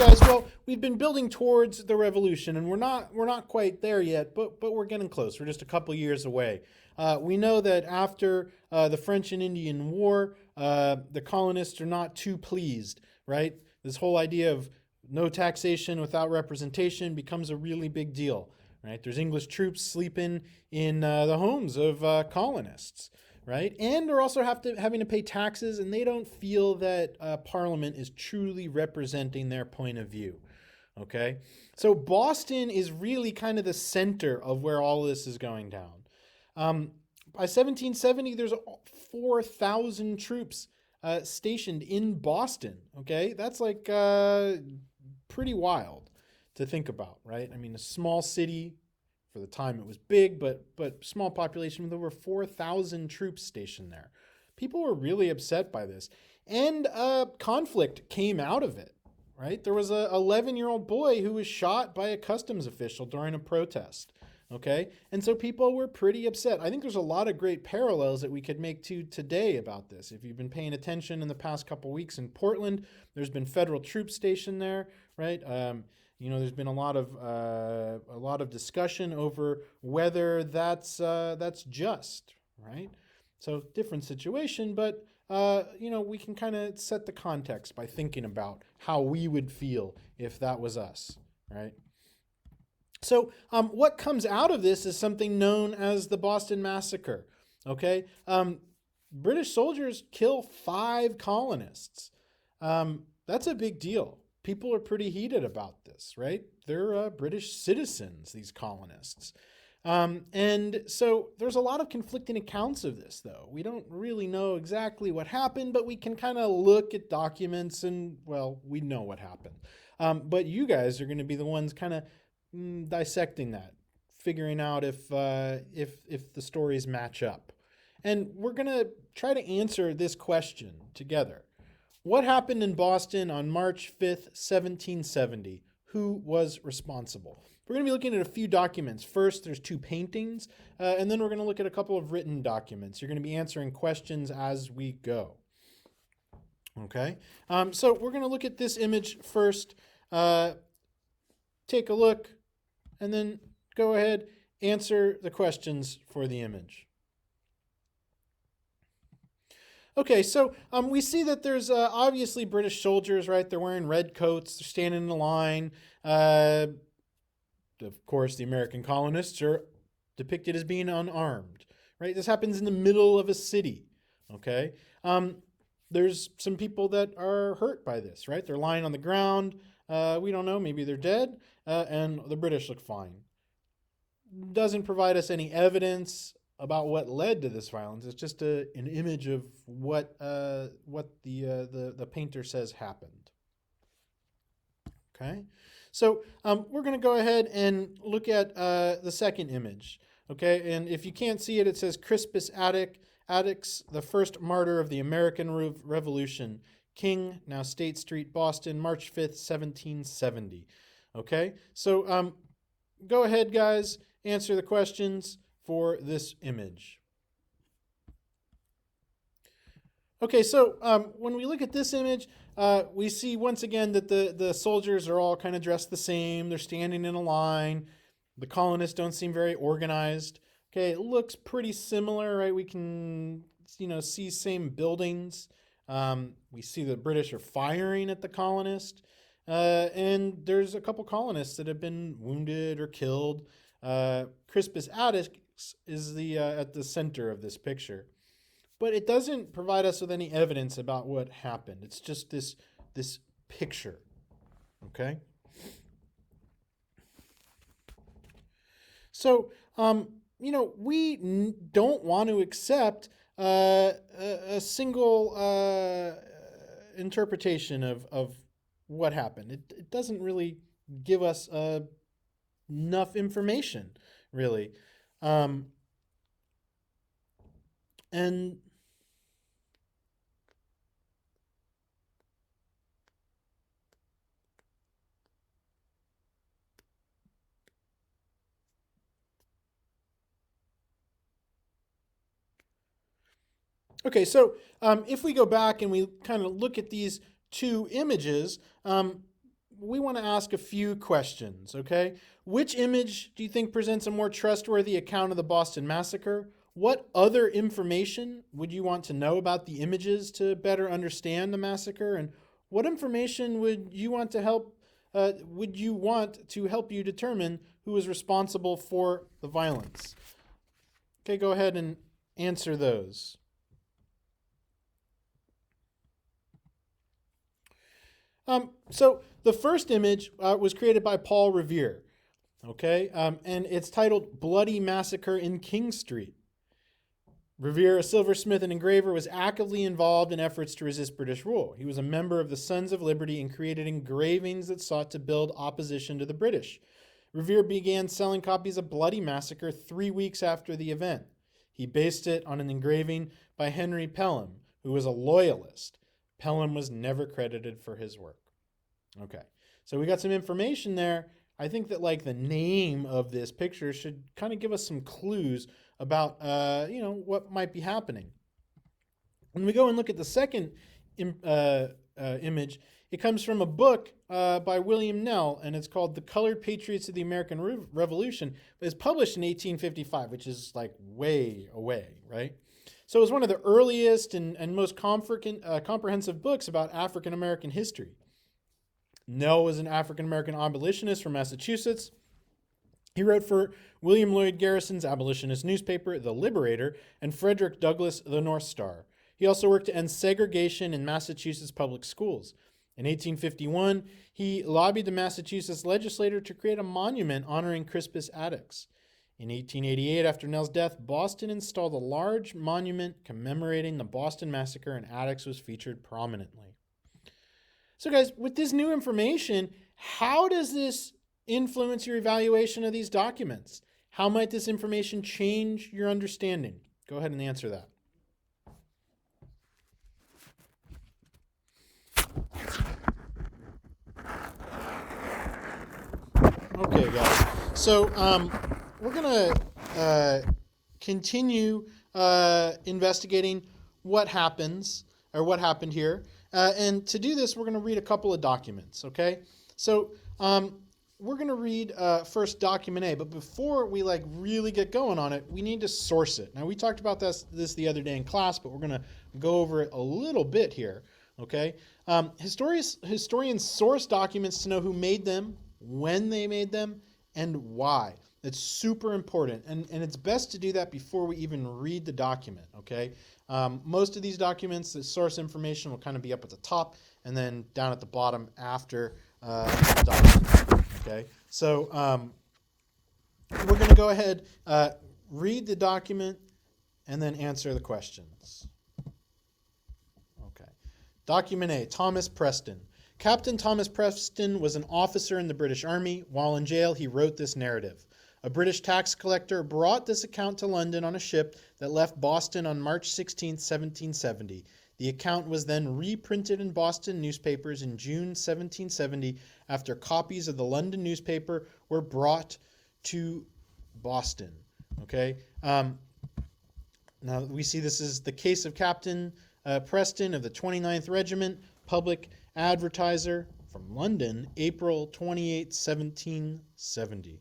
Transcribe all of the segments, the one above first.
guys. Well, we've been building towards the revolution, and we're not quite there yet, but we're getting close. We're just a couple years away. We know that after the French and Indian War, the colonists are not too pleased, right? This whole idea of no taxation without representation becomes a really big deal, right? There's English troops sleeping in the homes of colonists, right? And they're also having to pay taxes, and they don't feel that Parliament is truly representing their point of view. Okay, so Boston is really kind of the center of where all this is going down. By 1770, there's 4,000 troops stationed in Boston. Okay, that's like pretty wild to think about, right? I mean, a small city. For the time, it was big, but small population with over 4,000 troops stationed there. People were really upset by this, and conflict came out of it. Right? There was a 11-year-old boy who was shot by a customs official during a protest. Okay, and so people were pretty upset. I think there's a lot of great parallels that we could make to today about this. If you've been paying attention in the past couple weeks in Portland, there's been federal troops stationed there, right? There's been a lot of discussion over whether that's just, right? So different situation, but we can kind of set the context by thinking about how we would feel if that was us, right? So what comes out of this is something known as the Boston Massacre. Okay, British soldiers kill 5 colonists. That's a big deal. People are pretty heated about this, right? They're British citizens, these colonists. And so there's a lot of conflicting accounts of this, though. We don't really know exactly what happened, but we can kind of look at documents and, well, we know what happened. But you guys are going to be the ones kind of dissecting that, figuring out if the stories match up. And we're going to try to answer this question together. What happened in Boston on March 5th, 1770? Who was responsible? We're going to be looking at a few documents. First, there's 2 paintings, and then we're going to look at a couple of written documents. You're going to be answering questions as we go. Okay, so we're going to look at this image first, take a look, and then go ahead, answer the questions for the image. Okay, so we see that there's obviously British soldiers, right? They're wearing red coats. They're standing in a line. Of course, the American colonists are depicted as being unarmed, right? This happens in the middle of a city, okay? There's some people that are hurt by this, right? They're lying on the ground. We don't know. Maybe they're dead, and the British look fine. Doesn't provide us any evidence about what led to this violence. It's just an image of what the painter says happened. Okay, so we're going to go ahead and look at the second image. Okay, and if you can't see it, it says Crispus Attucks, the first martyr of the American Revolution, King, now State Street, Boston, March 5th, 1770. Okay, so go ahead, guys, answer the questions for this image. Okay, so when we look at this image, we see once again that the soldiers are all kind of dressed the same. They're standing in a line. The colonists don't seem very organized. Okay, it looks pretty similar, right? We can, see same buildings. We see the British are firing at the colonists. And there's a couple colonists that have been wounded or killed. Crispus Attucks is at the center of this picture, but it doesn't provide us with any evidence about what happened. It's just this picture. Okay. So we don't want to accept a single interpretation of what happened. It doesn't really give us enough information, really. And okay, so if we go back and we kind of look at these 2 images, we want to ask a few questions, okay? Which image do you think presents a more trustworthy account of the Boston Massacre? What other information would you want to know about the images to better understand the massacre? And what information would you want to help you determine who was responsible for the violence? Okay, go ahead and answer those. So the first image was created by Paul Revere, okay? And it's titled Bloody Massacre in King Street. Revere, a silversmith and engraver, was actively involved in efforts to resist British rule. He was a member of the Sons of Liberty and created engravings that sought to build opposition to the British. Revere began selling copies of Bloody Massacre 3 weeks after the event. He based it on an engraving by Henry Pelham, who was a loyalist. Pelham was never credited for his work. Okay, so we got some information there. I think that like the name of this picture should kind of give us some clues about what might be happening. When we go and look at the second image, it comes from a book by William Nell, and it's called The Colored Patriots of the American Revolution. It was published in 1855, which is like way away, right? So it was one of the earliest and most comprehensive books about African American history. Nell was an African American abolitionist from Massachusetts. He wrote for William Lloyd Garrison's abolitionist newspaper, The Liberator, and Frederick Douglass' The North Star. He also worked to end segregation in Massachusetts public schools. In 1851, he lobbied the Massachusetts legislature to create a monument honoring Crispus Attucks. In 1888, after Nell's death, Boston installed a large monument commemorating the Boston Massacre, and Attucks was featured prominently. So guys, with this new information, how does this influence your evaluation of these documents? How might this information change your understanding? Go ahead and answer that. Okay, guys. So we're going to continue investigating what happened here. And to do this, we're going to read a couple of documents, okay? So we're going to read first document A, but before we really get going on it, we need to source it. Now, we talked about this the other day in class, but we're going to go over it a little bit here, okay? Historians source documents to know who made them, when they made them, and why. It's super important, and it's best to do that before we even read the document, okay? Most of these documents, the source information will kind of be up at the top and then down at the bottom after the document, okay? So we're going to go ahead, read the document, and then answer the questions. Okay. Document A, Thomas Preston. Captain Thomas Preston was an officer in the British Army. While in jail, he wrote this narrative. A British tax collector brought this account to London on a ship that left Boston on March 16, 1770. The account was then reprinted in Boston newspapers in June 1770 after copies of the London newspaper were brought to Boston. Okay. Now we see this is the case of Captain Preston of the 29th Regiment, Public Advertiser from London, April 28, 1770.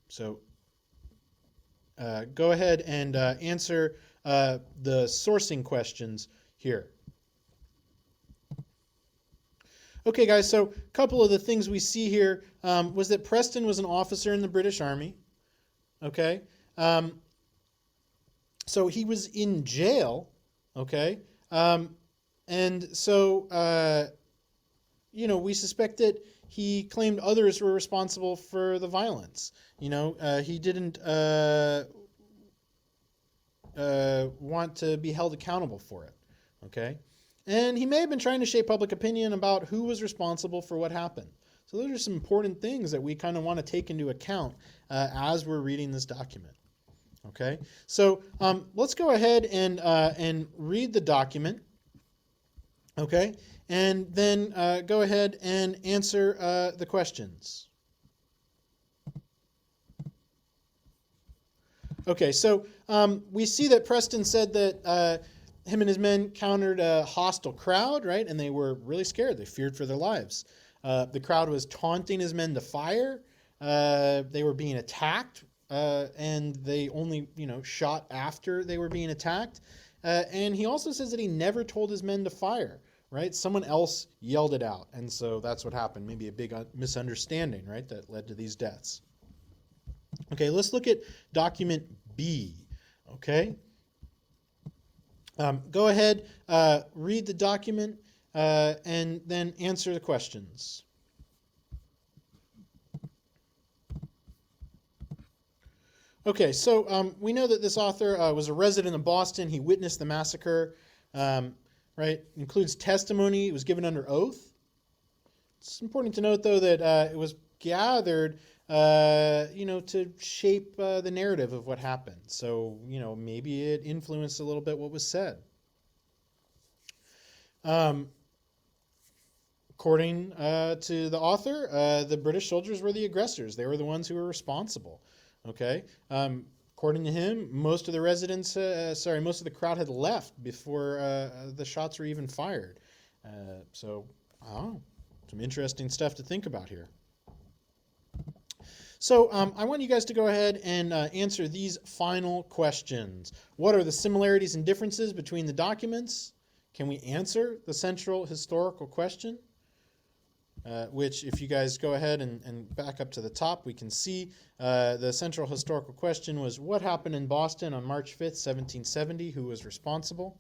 So go ahead and answer the sourcing questions here. Okay, guys, so a couple of the things we see here was that Preston was an officer in the British Army. Okay. So he was in jail. Okay. And so, we suspect that he claimed others were responsible for the violence. He didn't want to be held accountable for it, okay? And he may have been trying to shape public opinion about who was responsible for what happened. So those are some important things that we kind of want to take into account as we're reading this document, okay? So let's go ahead and read the document, okay? And then go ahead and answer the questions. Okay, so we see that Preston said that him and his men countered a hostile crowd, right? And they were really scared. They feared for their lives. The crowd was taunting his men to fire. They were being attacked, and they only, shot after they were being attacked. And he also says that he never told his men to fire, right? Someone else yelled it out. And so that's what happened. Maybe a big misunderstanding, right? That led to these deaths. Okay, let's look at document B, okay? Go ahead, read the document, and then answer the questions. Okay, so we know that this author was a resident of Boston. He witnessed the massacre, right? Includes testimony. It was given under oath. It's important to note, though, that it was gathered, to shape the narrative of what happened. So, maybe it influenced a little bit what was said. According to the author, the British soldiers were the aggressors. They were the ones who were responsible. Okay. According to him, most of the most of the crowd had left before the shots were even fired. So, some interesting stuff to think about here. So I want you guys to go ahead and answer these final questions. What are the similarities and differences between the documents? Can we answer the central historical question? Which, if you guys go ahead and back up to the top, we can see the central historical question was, what happened in Boston on March 5th, 1770? Who was responsible?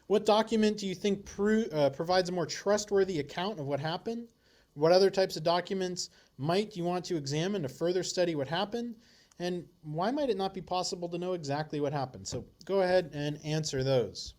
What document do you think provides a more trustworthy account of what happened? What other types of documents might you want to examine to further study what happened? And why might it not be possible to know exactly what happened? So go ahead and answer those.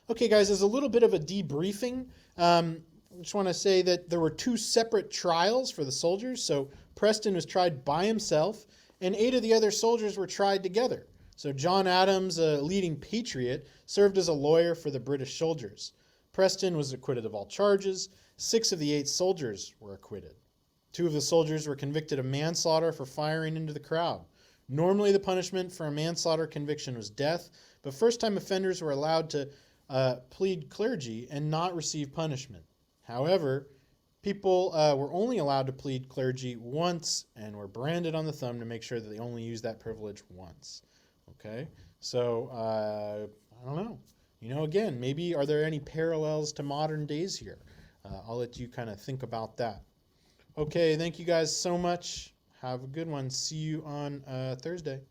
Okay, guys, as a little bit of a debriefing, I just want to say that there were 2 separate trials for the soldiers. So Preston was tried by himself, and 8 of the other soldiers were tried together. So John Adams, a leading patriot, served as a lawyer for the British soldiers. Preston was acquitted of all charges. 6 of the 8 soldiers were acquitted. 2 of the soldiers were convicted of manslaughter for firing into the crowd. Normally, the punishment for a manslaughter conviction was death, but first-time offenders were allowed to plead clergy and not receive punishment. However, people were only allowed to plead clergy once and were branded on the thumb to make sure that they only used that privilege once. Okay, so I don't know. Again, maybe are there any parallels to modern days here? I'll let you kind of think about that. Okay, thank you guys so much. Have a good one. See you on Thursday.